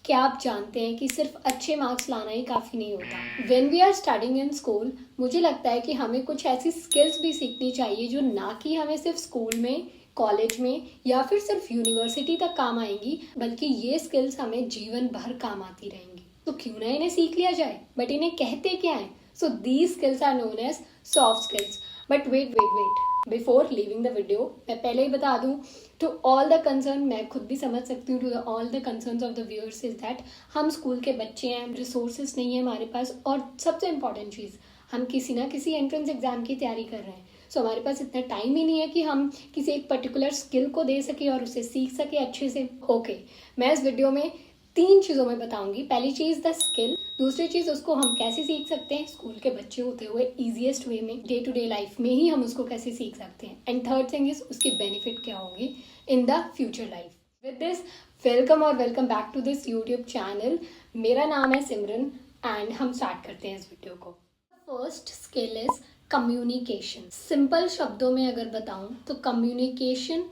क्या आप जानते हैं कि सिर्फ अच्छे मार्क्स लाना ही काफ़ी नहीं होता। When we are studying in school, मुझे लगता है कि हमें कुछ ऐसी स्किल्स भी सीखनी चाहिए जो ना कि हमें सिर्फ स्कूल में, कॉलेज में या फिर सिर्फ यूनिवर्सिटी तक काम आएंगी, बल्कि ये स्किल्स हमें जीवन भर काम आती रहेंगी। तो क्यों ना इन्हें सीख लिया जाए। बट इन्हें कहते क्या है? So these skills are known as soft skills. But wait before leaving the video, मैं पहले ही बता दूं टू ऑल द कंसर्न, मैं खुद भी समझ सकती हूँ, to all the concerns of the viewers is that हम स्कूल के बच्चे हैं, रिसोर्सेज नहीं है हमारे पास, और सबसे इंपॉर्टेंट चीज़, हम किसी ना किसी एंट्रेंस एग्जाम की तैयारी कर रहे हैं। सो हमारे पास इतना टाइम ही नहीं है कि हम किसी एक पर्टिकुलर स्किल को दे सके और उसे सीख सके अच्छे से। ओके, मैं इस वीडियो में 3 चीज़ों में बताऊंगी। पहली चीज़ द स्किल, दूसरी चीज़ उसको हम कैसे सीख सकते हैं स्कूल के बच्चे होते हुए ईजिएस्ट वे में, डे टू डे लाइफ में ही हम उसको कैसे सीख सकते हैं, एंड थर्ड थिंग इज उसके बेनिफिट क्या होंगे in the future life. With this, welcome और welcome back to this YouTube channel. मेरा नाम है सिमरन एंड हम स्टार्ट करते हैं इस वीडियो को। First skill is communication. Simple शब्दों में अगर बताऊं तो कम्युनिकेशन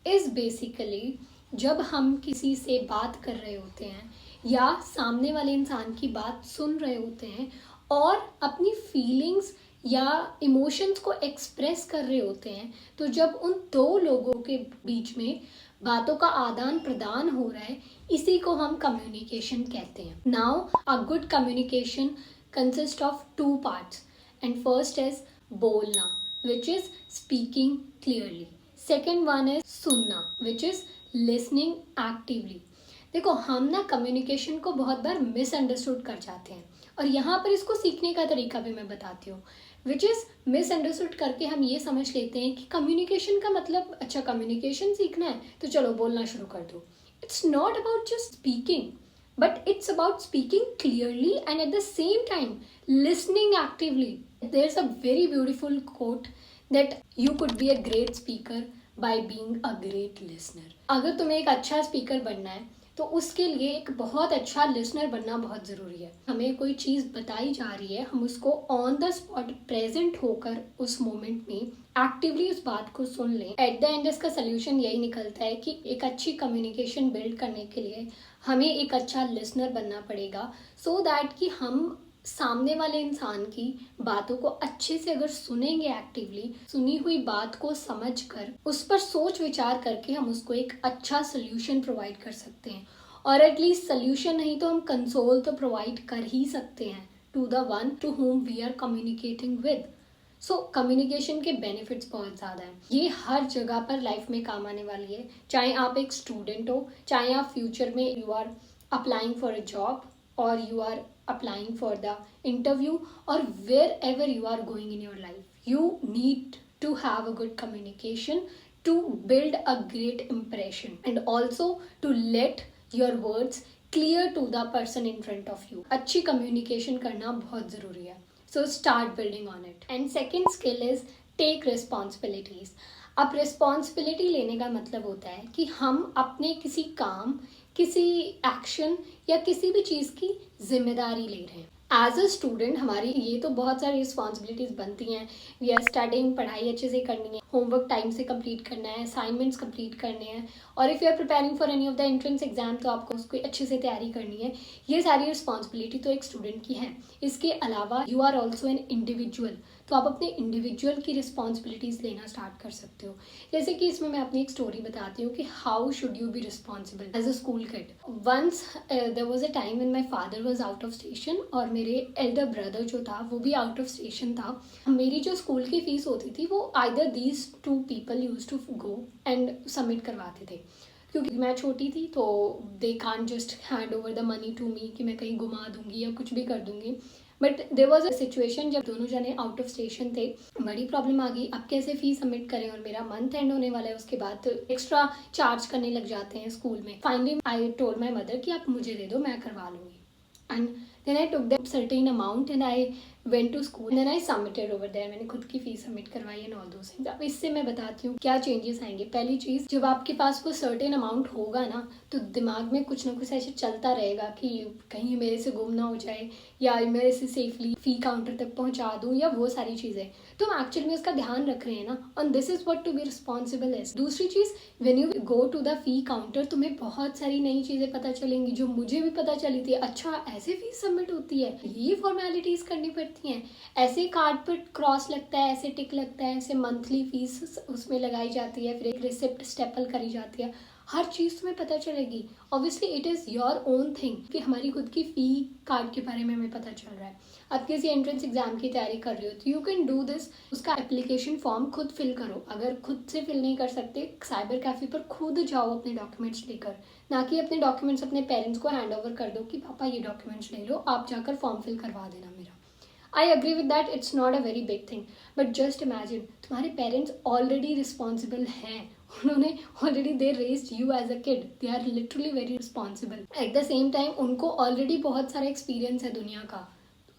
इज बेसिकली जब हम किसी से बात कर रहे होते हैं या सामने वाले इंसान की बात सुन रहे होते हैं और अपनी फीलिंग्स या इमोशंस को एक्सप्रेस कर रहे होते हैं, तो जब उन दो लोगों के बीच में बातों का आदान प्रदान हो रहा है, इसी को हम कम्युनिकेशन कहते हैं। Now a good communication consist of 2 parts, and first is बोलना, which is speaking clearly. Second one is सुनना, विच इज लिसनिंग एक्टिवली। देखो, हम ना कम्युनिकेशन को बहुत बार मिसअंडरस्टूड कर जाते हैं, और यहाँ पर इसको सीखने का तरीका भी मैं बताती हूँ, विच इज़ मिसअंडरस्टूड करके हम ये समझ लेते हैं कि कम्युनिकेशन का मतलब, अच्छा कम्युनिकेशन सीखना है तो चलो बोलना शुरू कर दो। It's not about just speaking, but it's about speaking clearly and at the same time listening actively. There's a very beautiful quote that you could be a great speaker by being a great listener. अगर तुम्हें एक अच्छा speaker बनना है तो उसके लिए एक बहुत अच्छा लिसनर बनना बहुत ज़रूरी है। हमें कोई चीज़ बताई जा रही है, हम उसको ऑन द स्पॉट प्रेजेंट होकर उस मोमेंट में एक्टिवली उस बात को सुन लें। एट द एंड इसका सोल्यूशन यही निकलता है कि एक अच्छी कम्युनिकेशन बिल्ड करने के लिए हमें एक अच्छा लिसनर बनना पड़ेगा, सो दैट कि हम सामने वाले इंसान की बातों को अच्छे से अगर सुनेंगे, एक्टिवली सुनी हुई बात को समझकर उस पर सोच विचार करके हम उसको एक अच्छा सोल्यूशन प्रोवाइड कर सकते हैं, और एटलीस्ट सोल्यूशन नहीं तो हम कंसोल तो प्रोवाइड कर ही सकते हैं to the one to whom we are communicating with. So communication के बेनिफिट्स बहुत ज़्यादा हैं, ये हर जगह पर लाइफ में काम आने वाली है। चाहे आप एक स्टूडेंट हो, चाहे आप फ्यूचर में you are applying for a job, or you are applying for the interview, or wherever you are going in your life, you need to have a good communication to build a great impression and also to let your words clear to the person in front of you. अच्छी communication करना बहुत ज़रूरी है, so start building on it. And second skill is take responsibilities. अब responsibility लेने का मतलब होता है कि हम अपने किसी काम, किसी एक्शन या किसी भी चीज़ की जिम्मेदारी ले रहे हैं। एज अ स्टूडेंट हमारी ये तो बहुत सारी रिस्पॉन्सिबिलिटीज़ बनती हैं। वी आर स्टडिंग, पढ़ाई अच्छे से करनी है, होमवर्क टाइम से कंप्लीट करना है, असाइनमेंट्स कंप्लीट करने हैं, और if you are preparing for any of the entrance exam तो आपको उसको अच्छे से तैयारी करनी है। ये सारी रिस्पॉन्सिबिलिटी तो एक स्टूडेंट की है। इसके अलावा you are also an individual, तो आप अपने इंडिविजुअल की रिस्पॉन्सिबिलिटीज़ लेना स्टार्ट कर सकते हो। जैसे कि इसमें मैं अपनी एक स्टोरी बताती हूँ कि how should you be responsible as a school kid. Once there was a time when my father was out of station, और मेरे एल्डर ब्रदर जो था वो भी आउट ऑफ स्टेशन था। मेरी जो स्कूल की फीस होती थी वो either these 2 people use to go and submit करवाते थे, क्योंकि मैं छोटी थी तो they can't just hand over the money to me कि मैं कहीं घुमा दूंगी या कुछ भी कर दूंगी। But there was a situation जब दोनों जने आउट ऑफ स्टेशन थे, बड़ी प्रॉब्लम आ गई, अब कैसे फीस सबमिट करें, और मेरा मंथ एंड होने वाला है, उसके बाद एक्स्ट्रा चार्ज करने लग जाते हैं स्कूल में। Finally I told my mother कि आप मुझे दे दो, मैं करवा लूँगी। And then I took that certain amount and I went to school and then I submitted over there. मैंने खुद की फीस सबमिट करवाई and all those things. अब इससे मैं बताती हूँ क्या चेंजेस आएंगे. पहली चीज़, जब आपके पास वो सर्टेन अमाउंट होगा ना तो दिमाग में कुछ ना कुछ ऐसे चलता रहेगा कि कहीं मेरे से गुम ना हो जाए या मेरे से सेफली फ़ी काउंटर तक पहुँचा दूँ या वो सारी चीज़ें. तो हम एक्चुअल में उसका ध्यान रख रहे हैं ना. On this is what to be responsible is. दूसरी चीज़, when you go to the fee counter तुम्हें बहुत सारी नई चीज़ें पता चलेंगी जो मुझे भी पता चली थी. अच्छा, ऐसे फीस सबमिट होती है, ये फॉर्मेलिटीज़ करनी पड़ती हैं, ऐसे कार्ड पर क्रॉस लगता है, ऐसे टिक लगता है, ऐसे मंथली फीस उसमें लगाई जाती है, फिर एक रिसिप्ट स्टेपल करी जाती है. हर चीज़ तुम्हें पता चलेगी. Obviously it is your own thing कि हमारी खुद की फ़ी कार्ड के बारे में हमें पता चल रहा है. आप किसी एंट्रेंस एग्जाम की तैयारी कर रहे हो तो यू कैन डू दिस. उसका एप्लीकेशन फॉर्म खुद फिल करो. अगर खुद से फिल नहीं कर सकते, साइबर कैफ़े पर खुद जाओ अपने डॉक्यूमेंट्स लेकर, ना कि अपने डॉक्यूमेंट्स अपने पेरेंट्स को हैंड ओवर कर दो कि पापा ये डॉक्यूमेंट्स ले लो, आप जाकर फॉर्म फिल करवा देना मेरा. I agree with that, it's not a very big thing, but just imagine तुम्हारे पेरेंट्स ऑलरेडी रिस्पॉन्सिबल हैं. उन्होंने already they raised you as a kid. They are literally very responsible. At the same time उनको already बहुत सारा experience है दुनिया का.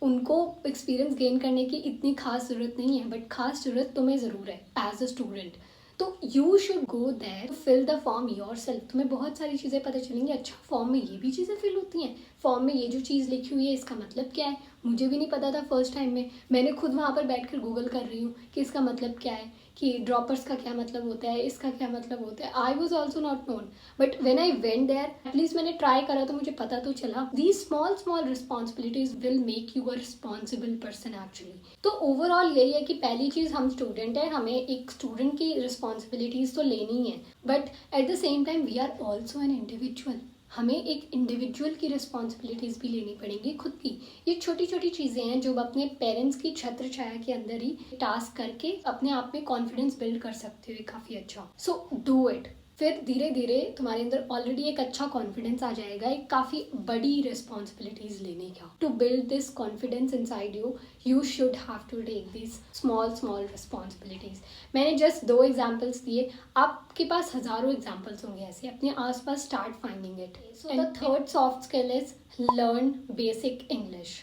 उनको एक्सपीरियंस गेन करने की इतनी खास ज़रूरत नहीं है, बट खास ज़रूरत तुम्हें ज़रूर है एज अ स्टूडेंट. तो you should go there, fill the form yourself. तुम्हें बहुत सारी चीज़ें पता चलेंगी. अच्छा, फॉर्म में ये भी चीज़ें फिल होती हैं, फॉर्म में ये जो चीज़ लिखी हुई है इसका मतलब क्या है. मुझे भी नहीं पता था फर्स्ट टाइम में. मैंने खुद वहाँ पर बैठकर गूगल कर रही हूँ कि इसका मतलब क्या है, कि ड्रॉपर्स का क्या मतलब होता है, इसका क्या मतलब होता है. I was also not known, but when I went there at least मैंने ट्राई करा तो मुझे पता तो चला. These small small responsibilities will make you a responsible person actually. तो ओवरऑल यही है कि पहली चीज़, हम स्टूडेंट है, हमें एक स्टूडेंट की रिस्पॉन्सिबिलिटीज़ तो लेनी है, but at the same time we are also an individual. हमें एक इंडिविजुअल की रिस्पॉन्सिबिलिटीज़ भी लेनी पड़ेंगी खुद की. ये छोटी छोटी चीज़ें हैं जो अपने पेरेंट्स की छत्र छाया के अंदर ही टास्क करके अपने आप में कॉन्फिडेंस बिल्ड कर सकते हो काफ़ी अच्छा. So do it. फिर धीरे धीरे तुम्हारे अंदर ऑलरेडी एक अच्छा कॉन्फिडेंस आ जाएगा एक काफ़ी बड़ी रिस्पॉन्सिबिलिटीज़ लेने का. To build this confidence inside you, you should have to take this small small responsibilities. मैंने जस्ट 2 एग्जाम्पल्स दिए, आपके पास हज़ारों एग्जाम्पल्स होंगे ऐसे. अपने आसपास start finding it. So the third soft skill is learn basic English.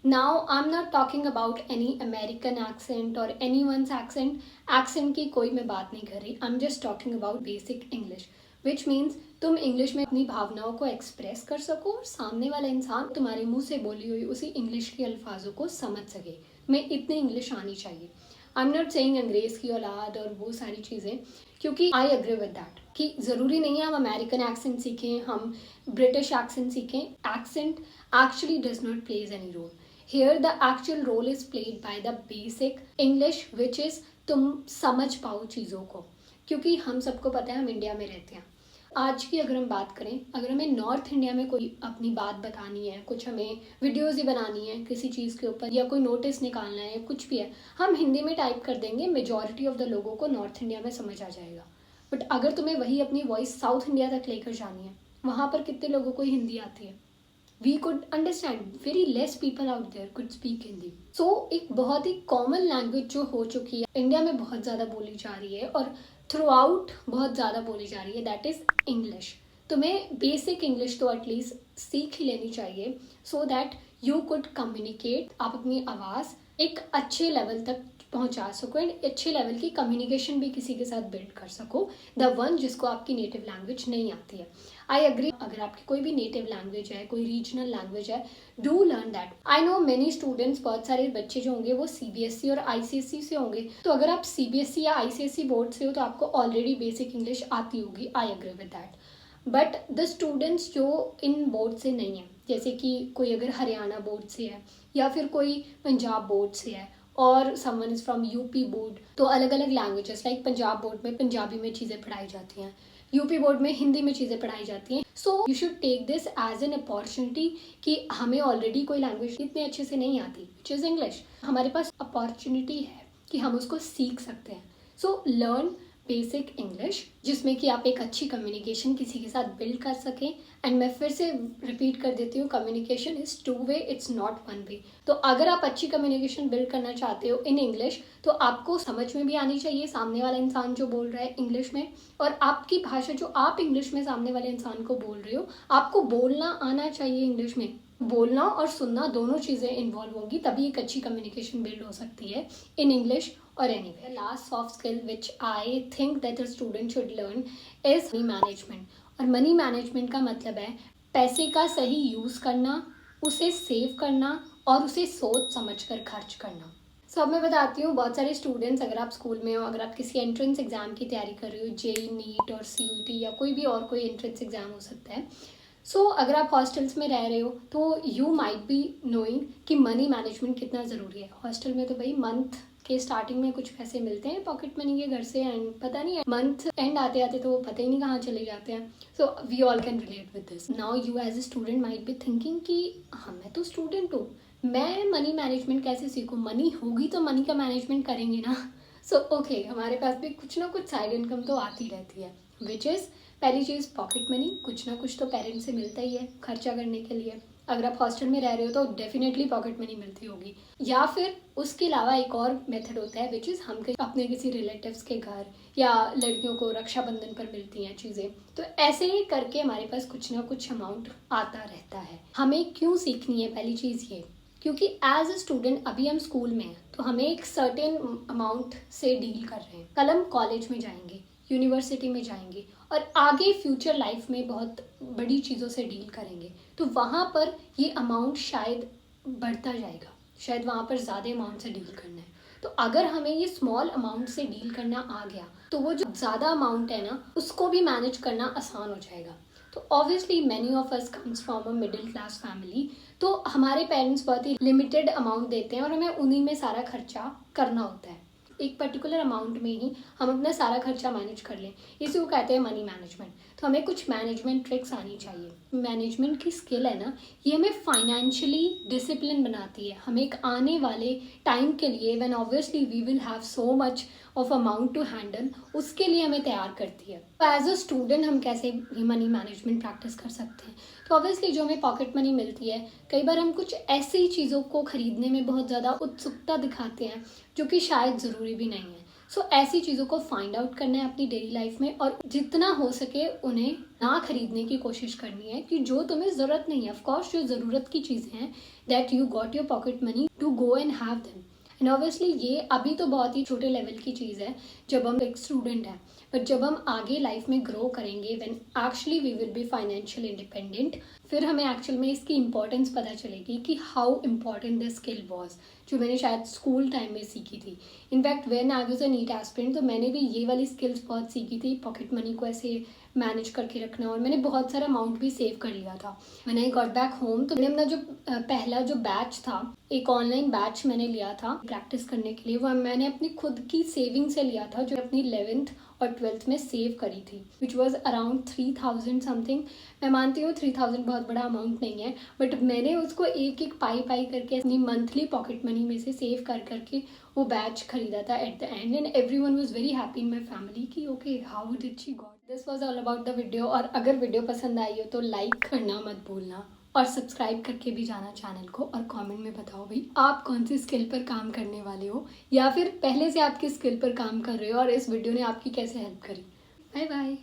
Now I'm not talking about any American accent or anyone's accent. Accent की कोई मैं बात नहीं कर रही. I'm just talking about basic English, which means तुम English में अपनी भावनाओं को एक्सप्रेस कर सको और सामने वाला इंसान तुम्हारे मुंह से बोली हुई उसी इंग्लिश के अल्फाजों को समझ सके. मैं इतनी इंग्लिश आनी चाहिए. आई एम नॉट सेइंग अंग्रेज़ की औलाद और वो सारी चीज़ें, क्योंकि आई एग्री विद दैट कि ज़रूरी नहीं है हम अमेरिकन एक्सेंट सीखें, हम ब्रिटिश एक्सेंट सीखें. Accent actually does not plays any role. Here the actual role is played by the basic English, which is तुम समझ पाओ चीज़ों को, क्योंकि हम सबको पता है हम इंडिया में रहते हैं. आज की अगर हम बात करें, अगर हमें नॉर्थ इंडिया में कोई अपनी बात बतानी है, कुछ हमें वीडियोज़ ही बनानी है किसी चीज़ के ऊपर या कोई नोटिस निकालना है, कुछ भी है, हम हिंदी में टाइप कर देंगे. मेजॉरिटी ऑफ द लोगों को नॉर्थ इंडिया में समझ आ जाएगा. बट अगर तुम्हें वही अपनी वॉइस साउथ इंडिया तक लेकर जानी है, वहाँ पर कितने लोगों को हिंदी आती है? We could understand, very less people out there could speak Hindi. So एक बहुत ही कॉमन लैंग्वेज जो हो चुकी है, इंडिया में बहुत ज़्यादा बोली जा रही है और थ्रू आउट बहुत ज़्यादा बोली जा रही है, दैट इज़ इंग्लिश. तुम्हें बेसिक इंग्लिश तो एटलीस्ट सीख ही लेनी चाहिए so that you could communicate. आप अपनी आवाज़ एक अच्छे लेवल तक पहुंचा सको एंड अच्छे लेवल की कम्युनिकेशन भी किसी के साथ बिल्ड कर सको, द वन जिसको आपकी नेटिव लैंग्वेज नहीं आती है. आई एग्री, अगर आपकी कोई भी नेटिव लैंग्वेज है, कोई रीजनल लैंग्वेज है, do learn that. I know many students, बहुत सारे बच्चे जो होंगे वो सीबीएसई और आईसीएसई से होंगे. तो अगर आप सीबीएसई या आईसीएसई बोर्ड से हो तो आपको ऑलरेडी बेसिक इंग्लिश आती होगी. I agree with that. But the students जो इन बोर्ड से नहीं है, जैसे कि कोई अगर हरियाणा बोर्ड से है या फिर कोई पंजाब बोर्ड से है और someone is from UP board, तो अलग अलग लैंग्वेजेस, लाइक पंजाब बोर्ड में पंजाबी में चीज़ें पढ़ाई जाती हैं, यूपी बोर्ड में हिंदी में चीज़ें पढ़ाई जाती हैं. So you should take this as an opportunity कि हमें ऑलरेडी कोई लैंग्वेज इतने अच्छे से नहीं आती, विच इज़ इंग्लिश. हमारे पास अपॉर्चुनिटी है कि हम उसको सीख सकते हैं. सो लर्न बेसिक इंग्लिश, जिसमें कि आप एक अच्छी कम्युनिकेशन किसी के साथ बिल्ड कर सकें. एंड मैं फिर से रिपीट कर देती हूँ, communication is 2 way, it's not 1 वे. तो अगर आप अच्छी कम्युनिकेशन बिल्ड करना चाहते हो इन इंग्लिश, तो आपको समझ में भी आनी चाहिए सामने वाला इंसान जो बोल रहा है इंग्लिश में, और आपकी भाषा जो आप इंग्लिश में सामने वाले इंसान को बोल रहे हो, आपको बोलना आना चाहिए इंग्लिश में. बोलना और सुनना दोनों चीज़ें इन्वॉल्व होंगी, तभी एक अच्छी कम्युनिकेशन बिल्ड हो सकती है इन इंग्लिश और anywhere. Last soft skill which I think that a student should learn is money management. और मनी मैनेजमेंट का मतलब है पैसे का सही यूज़ करना, उसे सेव करना और उसे सोच समझ कर खर्च करना। सो अब मैं बताती हूँ, बहुत सारे स्टूडेंट्स, अगर आप स्कूल में हो, अगर आप किसी एंट्रेंस एग्जाम की तैयारी कर रहे हो, जेई नीट और सीयूटी या कोई भी और कोई एंट्रेंस एग्जाम हो सकता है, अगर आप हॉस्टल्स में रह रहे हो तो यू माइट बी नोइंग कि मनी मैनेजमेंट कितना ज़रूरी है। हॉस्टल में तो भाई मंथ के स्टार्टिंग में कुछ पैसे मिलते हैं पॉकेट मनी के घर से, एंड पता नहीं मंथ एंड आते आते तो वो पता ही नहीं कहाँ चले जाते हैं। So we all can relate with this. Now you as a student might be thinking कि हाँ, मैं तो स्टूडेंट हूँ, मैं मनी मैनेजमेंट कैसे सीखूँ? मनी होगी तो मनी का मैनेजमेंट करेंगे ना। ओके, हमारे पास भी कुछ ना कुछ साइड इनकम तो आती रहती है, विच इज़ पहली चीज़ पॉकेट मनी। कुछ ना कुछ तो पेरेंट्स से मिलता ही है खर्चा करने के लिए। अगर आप हॉस्टल में रह रहे हो तो डेफिनेटली पॉकेट मनी मिलती होगी। या फिर उसके अलावा एक और मेथड होता है विच इज़ हम अपने किसी रिलेटिव्स के घर, या लड़कियों को रक्षाबंधन पर मिलती हैं चीज़ें। तो ऐसे ही करके हमारे पास कुछ ना कुछ अमाउंट आता रहता है। हमें क्यों सीखनी है? पहली चीज़ ये, क्योंकि एज अ स्टूडेंट अभी हम स्कूल में हैं तो हमें एक सर्टेन अमाउंट से डील कर रहे हैं। कल हम कॉलेज में जाएंगे, यूनिवर्सिटी में जाएंगे और आगे फ्यूचर लाइफ में बहुत बड़ी चीज़ों से डील करेंगे, तो वहाँ पर ये अमाउंट शायद बढ़ता जाएगा, शायद वहाँ पर ज़्यादा अमाउंट से डील करना है। तो अगर हमें ये स्मॉल अमाउंट से डील करना आ गया तो वो जो ज़्यादा अमाउंट है ना, उसको भी मैनेज करना आसान हो जाएगा। तो obviously many of us comes from a middle class family, तो हमारे पेरेंट्स बहुत ही लिमिटेड अमाउंट देते हैं और हमें उन्हीं में सारा खर्चा करना होता है। एक पर्टिकुलर अमाउंट में ही हम अपना सारा खर्चा मैनेज कर लें, इसी को कहते हैं मनी मैनेजमेंट। तो हमें कुछ मैनेजमेंट ट्रिक्स आनी चाहिए। मैनेजमेंट की स्किल है ना, ये हमें फाइनेंशियली डिसिप्लिन बनाती है। हमें एक आने वाले टाइम के लिए, when obviously we will have so much of amount to handle, उसके लिए हमें तैयार करती है। तो एज अ स्टूडेंट हम कैसे मनी मैनेजमेंट प्रैक्टिस कर सकते हैं? तो ऑब्वियसली जो हमें पॉकेट मनी मिलती है, कई बार हम कुछ ऐसी चीज़ों को खरीदने में बहुत ज़्यादा उत्सुकता दिखाते हैं जो कि शायद ज़रूरी भी नहीं है। ऐसी चीज़ों को फाइंड आउट करना है अपनी डेली लाइफ में, और जितना हो सके उन्हें ना खरीदने की कोशिश करनी है कि जो तुम्हें ज़रूरत नहीं है। ऑफकोर्स जो ज़रूरत की चीज़ें हैं, that you got your pocket money to go and have them. And obviously ये अभी तो बहुत ही छोटे लेवल की चीज़ है जब हम एक स्टूडेंट हैं, बट जब हम आगे लाइफ में ग्रो करेंगे, when actually we will be financial independent, फिर हमें एक्चुअल में इसकी इंपॉर्टेंस पता चलेगी कि how important this skill was, जो मैंने शायद स्कूल टाइम में सीखी थी। In fact when I was a NEET aspirant, तो मैंने भी ये वाली स्किल्स बहुत सीखी थी, पॉकेट मनी को ऐसे मैनेज करके रखना, और मैंने बहुत सारा अमाउंट भी सेव कर लिया था। मैंने आई गॉट बैक होम तो मैंने अपना जो पहला जो बैच था, एक ऑनलाइन बैच मैंने लिया था प्रैक्टिस करने के लिए, वो मैंने अपनी खुद की सेविंग से लिया था, जो अपनी 11th और 12th में सेव करी थी, विच वॉज अराउंड 3000 समथिंग। मैं मानती हूँ 3000 बहुत बड़ा अमाउंट नहीं है, बट मैंने उसको एक एक पाई करके अपनी मंथली पॉकेट मनी में से सेव करके वो बैच खरीदा था at the end, and everyone was very happy in my family कि okay, how did she got this. Was all about the video. और अगर वीडियो पसंद आई हो तो लाइक करना मत भूलना, और सब्सक्राइब करके भी जाना चैनल को, और कमेंट में बताओ भाई आप कौन सी स्किल पर काम करने वाले हो, या फिर पहले से आप किस स्किल पर काम कर रहे हो और इस वीडियो ने आपकी कैसे हेल्प करी। Bye bye.